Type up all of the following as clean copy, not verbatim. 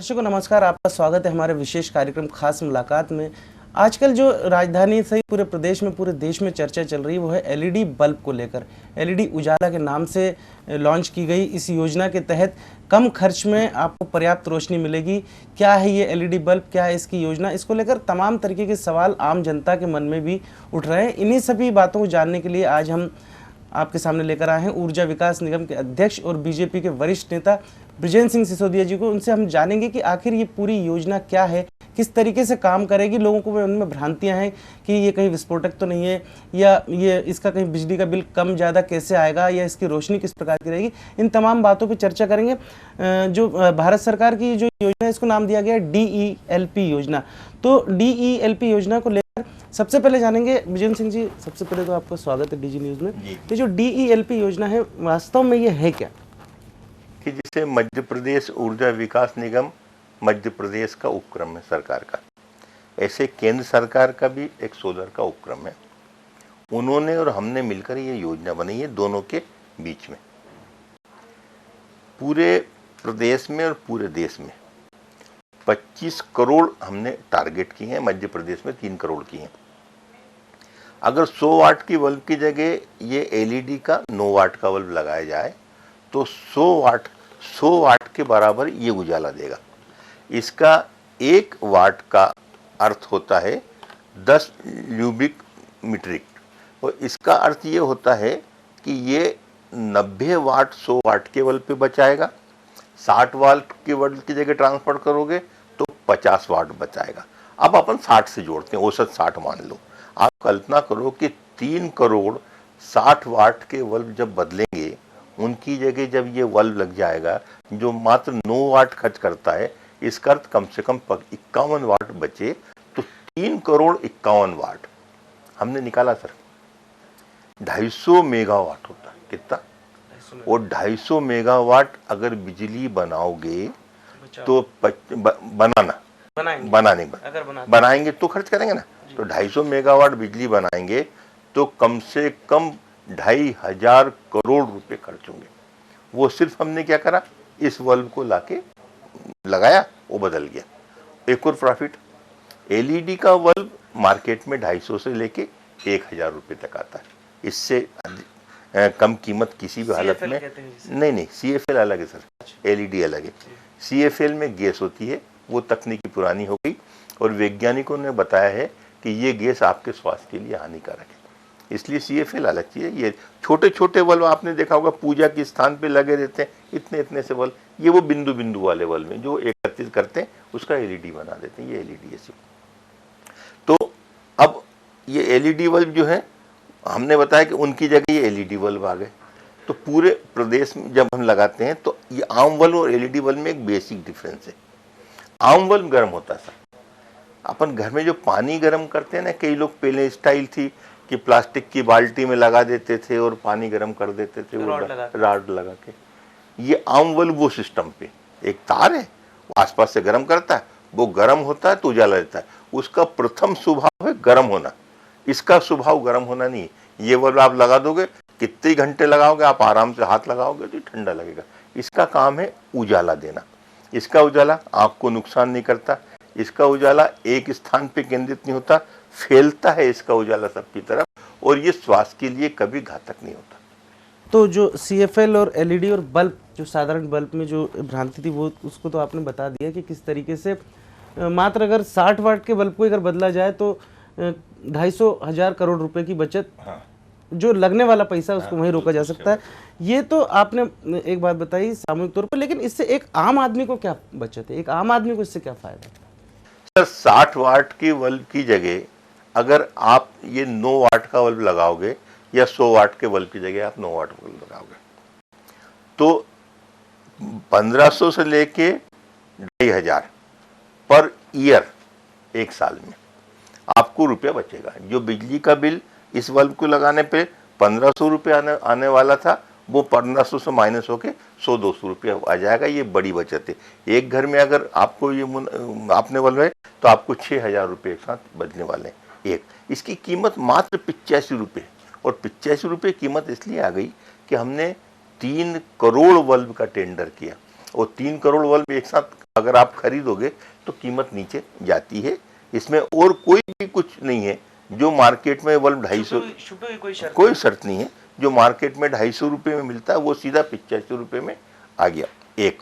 दर्शकों नमस्कार, आपका स्वागत है हमारे विशेष कार्यक्रम खास मुलाकात में। आजकल जो राजधानी सहित पूरे प्रदेश में, पूरे देश में चर्चा चल रही है वो है एलईडी बल्ब को लेकर। एलईडी उजाला के नाम से लॉन्च की गई इस योजना के तहत कम खर्च में आपको पर्याप्त रोशनी मिलेगी। क्या है ये एलईडी बल्ब, क्या है इसकी योजना, इसको लेकर तमाम तरीके के सवाल आम जनता के मन में भी उठ रहे हैं। इन्हीं सभी बातों को जानने के लिए आज हम आपके सामने लेकर आए हैं ऊर्जा विकास निगम के अध्यक्ष और बीजेपी के वरिष्ठ नेता बृजेंद्र सिंह सिसोदिया जी को। उनसे हम जानेंगे कि आखिर ये पूरी योजना क्या है, किस तरीके से काम करेगी। लोगों को उनमें भ्रांतियां हैं कि ये कहीं विस्फोटक तो नहीं है, या ये इसका कहीं बिजली का बिल कम ज़्यादा कैसे आएगा, या इसकी रोशनी किस प्रकार की रहेगी। इन तमाम बातों पर चर्चा करेंगे। जो भारत सरकार की जो योजना है इसको नाम दिया गया है DELP योजना। तो DELP योजना को लेकर सबसे पहले जानेंगे बृजेंद्र सिंह जी। सबसे पहले तो आपका स्वागत है DG न्यूज़ में। ये जो DELP योजना है वास्तव में ये है क्या? कि जिसे मध्य प्रदेश ऊर्जा विकास निगम मध्य प्रदेश का उपक्रम है सरकार का, ऐसे केंद्र सरकार का भी एक सोलर का उपक्रम है। उन्होंने और हमने मिलकर ये योजना बनाई है दोनों के बीच में। पूरे प्रदेश में और पूरे देश में 25 करोड़ हमने टारगेट किए हैं, मध्य प्रदेश में 3 करोड़ की हैं। अगर 100 वाट की बल्ब की जगह ये LED का 9 वाट का बल्ब लगाया जाए तो 100 वाट के बराबर ये उजाला देगा। इसका 1 वाट का अर्थ होता है 10 ल्यूबिक मीट्रिक, और इसका अर्थ ये होता है कि ये 90 वाट 100 वाट के बल्ब पे बचाएगा। 60 वाट के बल्ब की जगह ट्रांसफर करोगे तो 50 वाट बचाएगा। अब अपन 60 से जोड़ते हैं, औसत 60 मान लो। आप कल्पना करो कि 3 करोड़ 60 वाट के बल्ब जब बदलेंगे, उनकी जगह जब ये बल्ब लग जाएगा जो मात्र 9 वाट खर्च करता है, इसका अर्थ कम से कम 51 वाट बचे। तो 3 करोड़ 51 वाट हमने निकाला सर। 250 मेगावाट होता है कितना? और 250 मेगावाट अगर बिजली बनाओगे तो बनाएंगे तो खर्च करेंगे ना। तो 250 मेगावाट बिजली बनाएंगे तो कम से कम 2500 करोड़ रुपए खर्च होंगे। वो सिर्फ हमने क्या करा, इस बल्ब को लाके लगाया, वो बदल गया। एक और प्रॉफिट, LED का बल्ब मार्केट में 250 से लेके 1000 रुपए तक आता है। इससे कम कीमत किसी भी हालत में नहीं। CFL अलग है सर, LED अलग है। CFL में गैस होती है, वो तकनीकी पुरानी हो गई और वैज्ञानिकों ने बताया है कि ये गैस आपके स्वास्थ्य के लिए हानिकारक है, इसलिए CFL अलग चीज़ है। ये छोटे छोटे बल्ब आपने देखा होगा पूजा के स्थान पे लगे रहते हैं, इतने इतने से बल्ब, ये वो बिंदु बिंदु वाले बल्ब हैं जो एकत्रित करते हैं, उसका LED बना देते हैं। ये LED है सिर्फ। तो अब ये LED बल्ब जो है, हमने बताया कि उनकी जगह ये LED बल्ब आ गए। तो पूरे प्रदेश में जब हम लगाते हैं तो ये आम बल्ब और LED बल्ब में एक बेसिक डिफरेंस है। आम बल्ब गर्म होता है सर। अपन घर में जो पानी गर्म करते हैं ना, कई लोग पहले स्टाइल थी कि प्लास्टिक की बाल्टी में लगा देते थे और पानी गर्म कर देते थे, वो रॉड लगा के। ये आम बल्ब वो सिस्टम पे एक तार है, वो आसपास से गर्म करता है, वो गर्म होता है तो उजाला देता है। उसका प्रथम स्वभाव है गर्म होना, इसका स्वभाव गर्म होना नहीं है। ये बल्ब आप लगा दोगे, कितने घंटे लगाओगे, आप आराम से हाथ लगाओगे तो ठंडा लगेगा। इसका काम है उजाला देना। इसका उजाला आँख को नुकसान नहीं करता, इसका उजाला एक स्थान पे केंद्रित नहीं होता, फैलता है इसका उजाला सबकी तरफ, और ये स्वास्थ्य के लिए कभी घातक नहीं होता। तो जो CFL और LED और बल्ब, जो साधारण बल्ब में जो भ्रांति थी वो उसको तो आपने बता दिया कि किस तरीके से मात्र अगर 60 वाट के बल्ब को अगर बदला जाए तो 250,000 करोड़ रुपए की बचत, जो लगने वाला पैसा उसको वहीं रोका जा सकता है। ये तो आपने एक बात बताई सामूहिक तौर पर, लेकिन इससे एक आम आदमी को क्या बचत है, एक आम आदमी को इससे क्या फायदा है? सर 60 वाट की बल्ब की जगह अगर आप ये 9 वाट का बल्ब लगाओगे या 100 वाट के बल्ब की जगह आप 9 वाट बल्ब लगाओगे तो 1500 से लेके 2500 पर ईयर, एक साल में आपको रुपया बचेगा। जो बिजली का बिल इस बल्ब को लगाने पे 1500 रुपये आने वाला था, वो 1500 से माइनस होके 100-200 रुपया आ जाएगा। ये बड़ी बचत है। एक घर में अगर आपको ये आपने बल्ब है तो आपको 6000 रुपये एक साथ बचने वाले हैं। एक इसकी कीमत मात्र 85 रुपये, और 85 रुपये कीमत इसलिए आ गई कि हमने 3 करोड़ बल्ब का टेंडर किया, और 3 करोड़ बल्ब एक साथ अगर आप खरीदोगे तो कीमत नीचे जाती है। इसमें और कोई भी कुछ नहीं है। जो मार्केट में बल्ब 250, कोई शर्त नहीं है। जो मार्केट में 250 रुपये में मिलता है वो सीधा 85 रुपये में आ गया। एक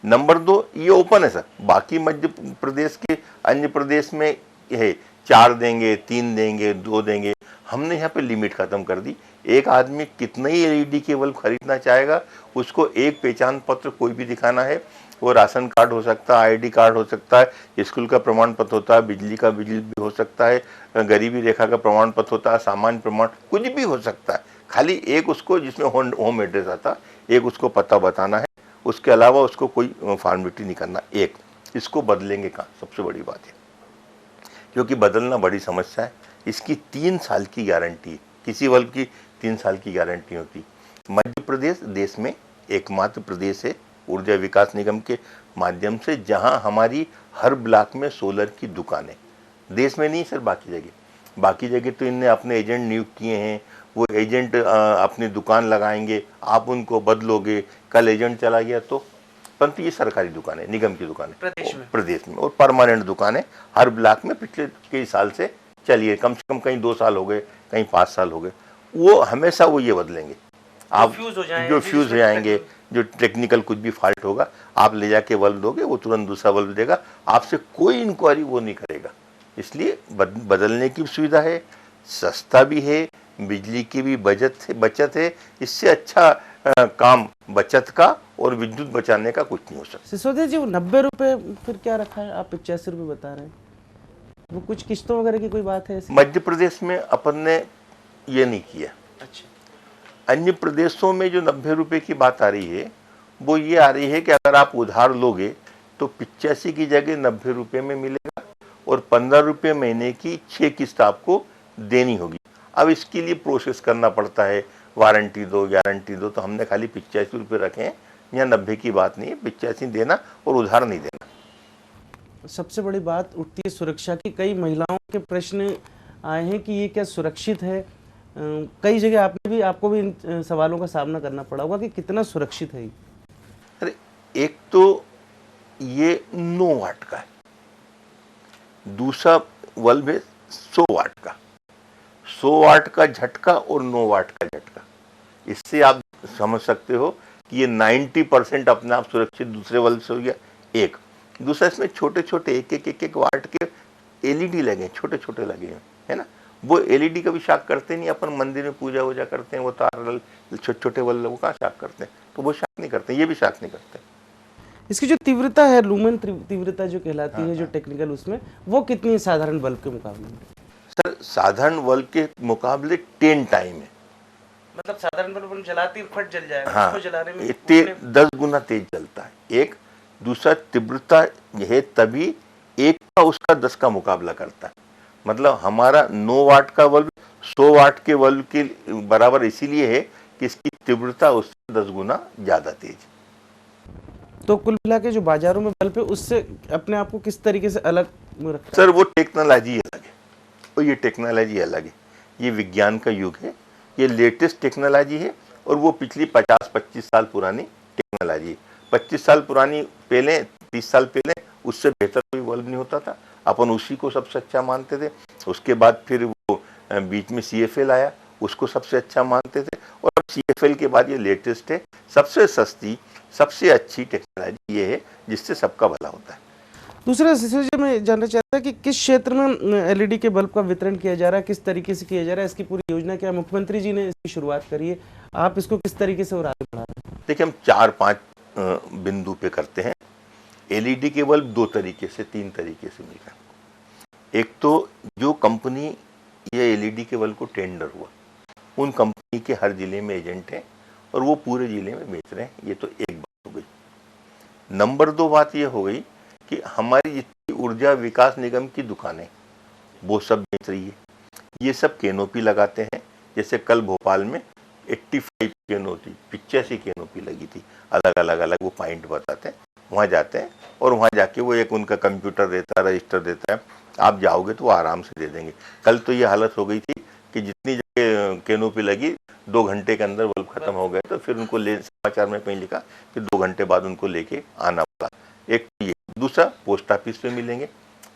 नंबर 2, ये ओपन है सर। बाकी मध्य प्रदेश के अन्य प्रदेश में है 4 देंगे, 3 देंगे, 2 देंगे। हमने यहाँ पे लिमिट खत्म कर दी। एक आदमी कितना ही एलईडी के बल्ब खरीदना चाहेगा, उसको एक पहचान पत्र कोई भी दिखाना है। वो राशन कार्ड हो सकता है, आईडी कार्ड हो सकता है, स्कूल का प्रमाण पत्र होता है, बिजली का बिल भी हो सकता है, गरीबी रेखा का प्रमाण पत्र होता है, सामान्य प्रमाण, कुछ भी हो सकता है। खाली एक उसको जिसमें होम एड्रेस आता है, एक उसको पता बताना है। उसके अलावा उसको कोई फॉर्मेलिटी नहीं करना। एक इसको बदलेंगे कहाँ, सबसे बड़ी बात है, क्योंकि बदलना बड़ी समस्या है। इसकी 3 साल की गारंटी है। किसी बल्ब की 3 साल की गारंटी होती। मध्य प्रदेश देश में एकमात्र प्रदेश है ऊर्जा विकास निगम के माध्यम से जहां हमारी हर ब्लॉक में सोलर की दुकान है। देश में नहीं सर, बाकी जगह तो इनने अपने एजेंट नियुक्त किए हैं। वो एजेंट अपनी दुकान लगाएंगे, आप उनको बदलोगे, कल एजेंट चला गया तो। परंतु ये सरकारी दुकान है, निगम की दुकान है प्रदेश में, और परमानेंट दुकान है हर ब्लॉक में। पिछले कई साल से चलिए, कम से कम कहीं 2 साल हो गए, कहीं 5 साल हो गए। वो हमेशा वो ये बदलेंगे। आप जो फ्यूज हो जाएंगे, जो टेक्निकल कुछ भी फॉल्ट होगा, आप ले जाके बल्ब दोगे, वो तुरंत दूसरा बल्ब देगा। आपसे कोई इंक्वायरी वो नहीं करेगा। इसलिए बदलने की सुविधा है, सस्ता भी है, बिजली की भी बचत है। इससे अच्छा काम बचत का और विद्युत बचाने का कुछ नहीं हो सकता। सिसोदिया जी, वो 90 रुपये फिर क्या रखा है? आप 85 रुपये बता रहे हैं, वो कुछ किस्तों वगैरह की कोई बात है ऐसी? मध्य प्रदेश में अपन ने ये नहीं किया। अच्छा। अन्य प्रदेशों में जो 90 रुपये की बात आ रही है, वो ये आ रही है कि अगर आप उधार लोगे तो 85 की जगह 90 रुपये में मिलेगा, और 15 रुपये महीने की 6 किस्त आपको देनी होगी। अब इसके लिए प्रोसेस करना पड़ता है, वारंटी दो, गारंटी दो। तो हमने खाली 85 रुपये रखे हैं। यहाँ 90 की बात नहीं है, 85 देना और उधार नहीं देना। सबसे बड़ी बात उठती है सुरक्षा की। कई महिलाओं के प्रश्न आए हैं कि ये क्या सुरक्षित है? कई जगह आपको भी इन सवालों का सामना करना पड़ा होगा कि कितना सुरक्षित है ये? अरे, एक तो ये 9 वाट का है, दूसरा बल्ब है 100 वाट का। 100 वाट का झटका और 9 वाट का झटका, इससे आप समझ सकते हो कि ये 90% अपने आप सुरक्षित दूसरे बल्ब से हो गया। एक दूसरा, इसमें छोटे छोटे एक वाट के एलईडी लगे, छोटे छोटे लगे हैं, है ना। वो एलईडी कभी शाक करते नहीं। अपन मंदिर में पूजा वूजा करते हैं, वो तार छोटे छोटे बल्ब वो कहाँ शाक करते हैं, तो वो शाक नहीं करते, ये भी शाक नहीं करते। इसकी जो तीव्रता है, लूमेन तीव्रता जो कहलाती है, जो टेक्निकल, उसमें वो कितनी है साधारण बल्ब के मुकाबले में? सर, साधारण बल्ब के मुकाबले 10 टाइम है। मतलब साधारण बल्ब जलाते ही फट जल जाएगा। हाँ, उसको जलाने में 10 गुना तेज जलता है। एक दूसरा, तीव्रता है तभी एक का उसका 10 का मुकाबला करता है। मतलब हमारा 9 वाट का बल्ब 100 वाट के बल्ब के बराबर इसीलिए है कि इसकी तीव्रता उससे 10 गुना ज्यादा तेज। तो कुल मिला के जो बाजारों में बल्ब है, उससे अपने आप को किस तरीके से अलग रखा? सर, वो टेक्नोलॉजी अलग है और ये टेक्नोलॉजी अलग है। ये विज्ञान का युग है, ये लेटेस्ट टेक्नोलॉजी है, और वो पिछली 50-25 साल पुरानी टेक्नोलॉजी है। 25 साल पुरानी पहले, 30 साल पहले उससे बेहतर कोई बल्ब नहीं होता था। अपन उसी को सबसे अच्छा मानते थे। उसके बाद फिर वो बीच में CFL आया, उसको सबसे अच्छा मानते थे, और अब CFL के बाद ये लेटेस्ट है। सबसे सस्ती, सबसे अच्छी टेक्नोलॉजी ये है जिससे सबका भला होता है। दूसरा सिसोदिया, मैं जानना चाहता कि किस क्षेत्र में एलईडी के बल्ब का वितरण किया जा रहा है, किस तरीके से किया जा रहा है, इसकी पूरी योजना क्या है? मुख्यमंत्री जी ने इसकी शुरुआत करी है, आप इसको किस तरीके से और आगे बढ़ा रहे हैं? देखिए, हम 4-5 बिंदु पे करते हैं। एलईडी के बल्ब 2 तरीके से, 3 तरीके से मिल रहा है। एक तो जो कंपनी ये एलईडी के बल्ब को टेंडर हुआ, उन कंपनी के हर जिले में एजेंट हैं और वो पूरे जिले में बेच रहे हैं। ये तो एक बात हो गई। नंबर 2 बात ये हो गई कि हमारी जितनी ऊर्जा विकास निगम की दुकानें, वो सब बेच रही है। ये सब कैनोपी लगाते हैं। जैसे कल भोपाल में 85 कैनोपी, 85 कैनोपी लगी थी, अलग अलग वो पॉइंट बताते हैं। वहाँ जाते हैं और वहाँ जाके वो एक उनका कंप्यूटर देता है, रजिस्टर देता है। आप जाओगे तो वो आराम से दे देंगे। कल तो ये हालत हो गई थी कि जितनी जगह कैनोपी लगी, 2 घंटे के अंदर बल्ब खत्म हो गए। तो फिर उनको समाचार में कहीं लिखा कि 2 घंटे बाद उनको लेके आना पड़ा। एक ये दूसरा पोस्ट ऑफिस से मिलेंगे,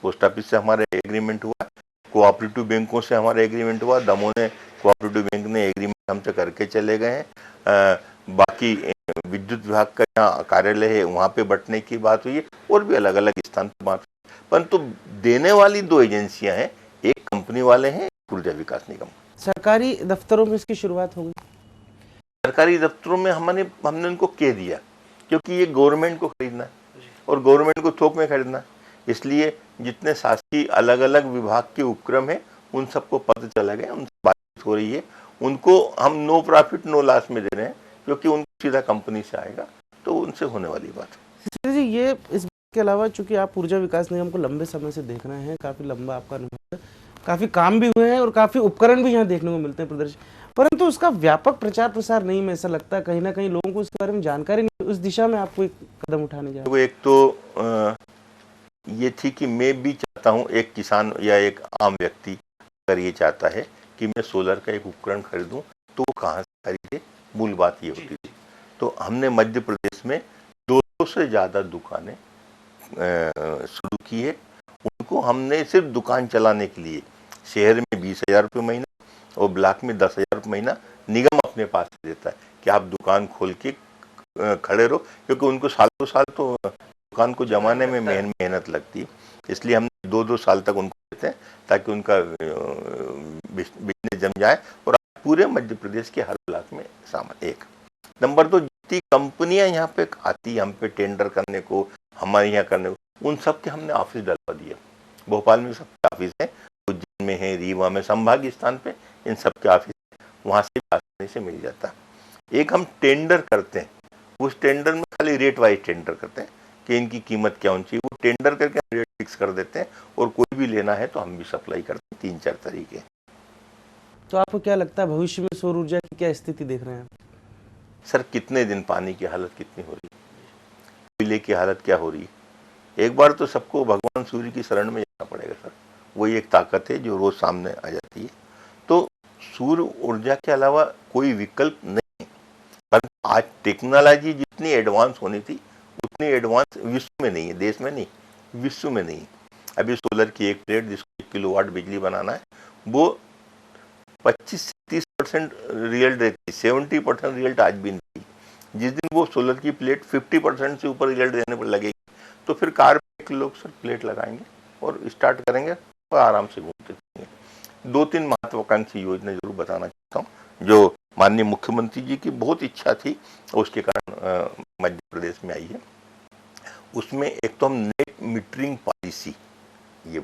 पोस्ट ऑफिस से हमारा एग्रीमेंट हुआ, कोऑपरेटिव बैंकों से हमारा एग्रीमेंट हुआ, दमोह ने कोऑपरेटिव बैंक ने एग्रीमेंट हमसे करके चले गए हैं। बाकी विद्युत विभाग का यहाँ कार्यालय है वहाँ पे बंटने की बात हुई है, और भी अलग अलग स्थान पर बात हुई, परंतु देने वाली दो एजेंसियां हैं, एक कंपनी वाले हैं, ऊर्जा विकास निगम। सरकारी दफ्तरों में इसकी शुरुआत हो गई? सरकारी दफ्तरों में हमने उनको कह दिया, क्योंकि ये गवर्नमेंट को खरीदना है और गवर्नमेंट को थोक में खरीदना है, इसलिए जितने शासकीय अलग अलग विभाग के उपक्रम है उन सबको पता चला गया, उनसे बातचीत हो रही है, उनको हम नो प्रॉफिट नो लॉस में दे रहे हैं, क्योंकि उनको सीधा कंपनी से आएगा, तो उनसे होने वाली बात है। जी, ये इस बात के अलावा चूंकि आप ऊर्जा विकास निगम को लंबे समय से देख रहे हैं, काफी लंबा आपका अनुभव है, काफी काम भी हुए हैं और काफी उपकरण भी यहाँ देखने को मिलते हैं प्रदर्शन, परंतु उसका व्यापक प्रचार प्रसार नहीं, में ऐसा लगता है कहीं ना कहीं लोगों को इसके बारे में जानकारी नहीं, उस दिशा में आपको एक कदम उठाने जा रहे हैं। एक तो ये थी कि मैं भी चाहता हूँ, एक किसान या एक आम व्यक्ति अगर ये चाहता है कि मैं सोलर का एक उपकरण खरीदूं तो वो कहाँ से खरीदे, मूल बात ये होती थी। तो हमने मध्य प्रदेश में 200 से ज़्यादा दुकानें शुरू की है, उनको हमने सिर्फ दुकान चलाने के लिए शहर में 20,000 रुपये महीना और ब्लॉक में 10,000 रुपये महीना निगम अपने पास देता है कि आप दुकान खोल के खड़े रहो, क्योंकि उनको सालों साल तो दुकान को जमाने में मेहनत लगती है, इसलिए हम 2-2 साल तक उनको देते हैं ताकि उनका बिजनेस जम जाए और पूरे मध्य प्रदेश के हर ब्लॉक में सामान। एक नंबर 2, जितनी कंपनियां यहाँ पे आती हम पे टेंडर करने को, हमारे यहाँ करने को, उन सब के हमने ऑफिस डलवा दिया। भोपाल में सबके ऑफिस है, उज्जैन में है, रीवा में, संभागीय स्थान पे इन सबके ऑफिस है, वहाँ से आसानी से मिल जाता है। एक हम टेंडर करते हैं, उस टेंडर में खाली रेट वाइज टेंडर करते हैं कि इनकी कीमत क्या होनी चाहिए, वो टेंडर करके रेट फिक्स कर देते हैं और कोई भी लेना है तो हम भी सप्लाई करते हैं। 3-4 तरीके। तो आपको क्या लगता है भविष्य में सौर ऊर्जा की क्या स्थिति देख रहे हैं? सर, कितने दिन पानी की हालत कितनी हो रही है, कोयले की हालत क्या हो रही है, एक बार तो सबको भगवान सूर्य की शरण में जाना पड़ेगा सर, वही एक ताकत है जो रोज सामने आ जाती है। तो सूर्य ऊर्जा के अलावा कोई विकल्प नहीं है, पर आज टेक्नोलॉजी जितनी एडवांस होनी थी उतनी एडवांस विश्व में नहीं है, देश में नहीं, विश्व में नहीं। अभी सोलर की एक प्लेट जिसको 1 किलोवाट बिजली बनाना है, वो 25 से 30% रिजल्ट देती है, 70% रिजल्ट आज भी नहीं। जिस दिन वो सोलर की प्लेट 50% से ऊपर रिजल्ट देने पर लगेगी, तो फिर कार पे लोग सर प्लेट लगाएंगे और स्टार्ट करेंगे और आराम से घूमते रहेंगे। 2-3 महत्वाकांक्षी योजना जरूर बताना चाहता हूँ, जो माननीय मुख्यमंत्री जी की बहुत इच्छा थी और उसके कारण मध्य प्रदेश में आई है। उसमें एक तो हम नेट मीटरिंग पॉलिसी, ये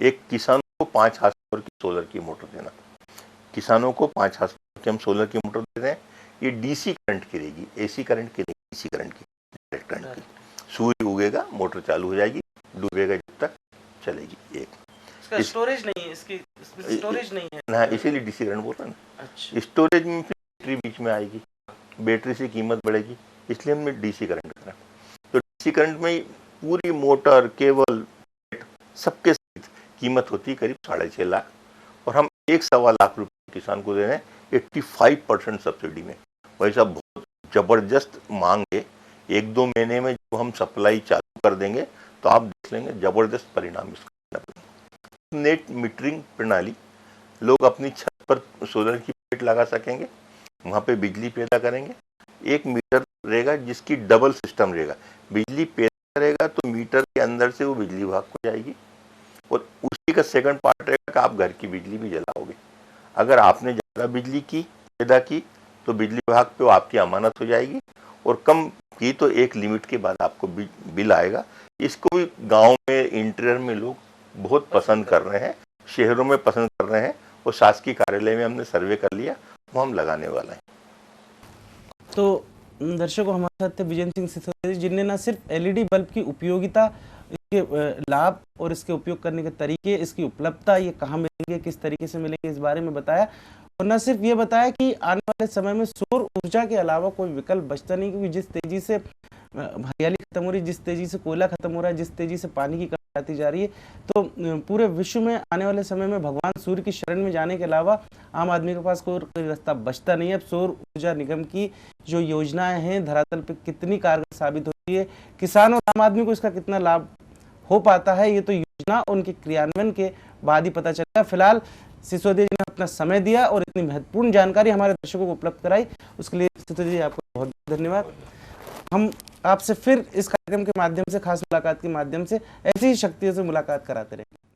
एक किसानों को 5 हार्स की सोलर की मोटर देना, किसानों को 5 हार्स की हम सोलर की मोटर दे रहे हैं। ये डीसी करंट की रहेगी, एसी करंट की नहीं, डीसी करंट की, डायरेक्ट करंट की। सूर्य उगेगा, मोटर चालू हो जाएगी, डूबेगा जब तक चलेगी। एक इसका स्टोरेज नहीं है, इसकी स्टोरेज नहीं है ना, इसीलिए डीसी करंट बोल रहे हैं ना। अच्छा। स्टोरेज में फिर बैटरी बीच में आएगी, बैटरी से कीमत बढ़ेगी, इसलिए हमने डीसी करंट करा। तो डीसी करंट में पूरी मोटर, केबल, सबके सहित कीमत होती है करीब 6.5 लाख, और हम 1-1.25 लाख रुपए किसान को दे रहे हैं 85% सब्सिडी में। वैसा बहुत जबरदस्त मांग है, 1-2 महीने में जब हम सप्लाई चालू कर देंगे तो आप देख लेंगे जबरदस्त परिणाम इसका। नेट मीटरिंग प्रणाली, लोग अपनी छत पर सोलर की प्लेट लगा सकेंगे, वहाँ पे बिजली पैदा करेंगे। एक मीटर रहेगा जिसकी डबल सिस्टम रहेगा, बिजली पैदा करेगा तो मीटर के अंदर से वो बिजली विभाग को जाएगी, और उसी का सेकंड पार्ट रहेगा कि आप घर की बिजली भी जलाओगे। अगर आपने ज़्यादा बिजली की पैदा की तो बिजली विभाग पे आपकी अमानत हो जाएगी, और कम की तो एक लिमिट के बाद आपको बिल आएगा। इसको भी गाँव में, इंटीरियर में लोग बहुत पसंद कर रहे हैं, शहरों में पसंद कर रहे हैं, और शासकीय कार्यालय में हमने सर्वे कर लिया, वो हम लगाने वाला है। तो दर्शकों, हमारे साथ थे विजय सिंह सिसोदिया, जिनने न सिर्फ एलईडी बल्ब की उपयोगिता, इसके लाभ और इसके उपयोग करने के तरीके, इसकी उपलब्धता, ये कहाँ मिलेंगे, किस तरीके से मिलेंगे, इस बारे में बताया, और न सिर्फ ये बताया कि आने वाले समय में सौर ऊर्जा के अलावा कोई विकल्प बचता नहीं, क्योंकि जिस तेजी से हरियाली खत्म हो रही है, जिस तेजी से कोयला खत्म हो रहा है, जिस तेजी से पानी की कमी आती जा रही है, तो पूरे विश्व में आने वाले समय में भगवान सूर्य की शरण में जाने के अलावा आम आदमी के पास कोई रास्ता बचता नहीं है। अब सौर ऊर्जा निगम की जो योजनाएं हैं धरातल पर कितनी कारगर साबित हो ये किसान और आम आदमी को इसका कितना लाभ हो पाता है, ये तो योजना और उनके क्रियान्वयन के बाद ही पता चलेगा। फिलहाल सिसोदिया जी ने अपना समय दिया और इतनी महत्वपूर्ण जानकारी हमारे दर्शकों को उपलब्ध कराई, उसके लिए सिसोदिया जी आपको बहुत बहुत धन्यवाद। हम आपसे फिर इस कार्यक्रम के माध्यम से, खास मुलाकात के माध्यम से ऐसी ही शक्तियों से मुलाकात कराते रहेंगे।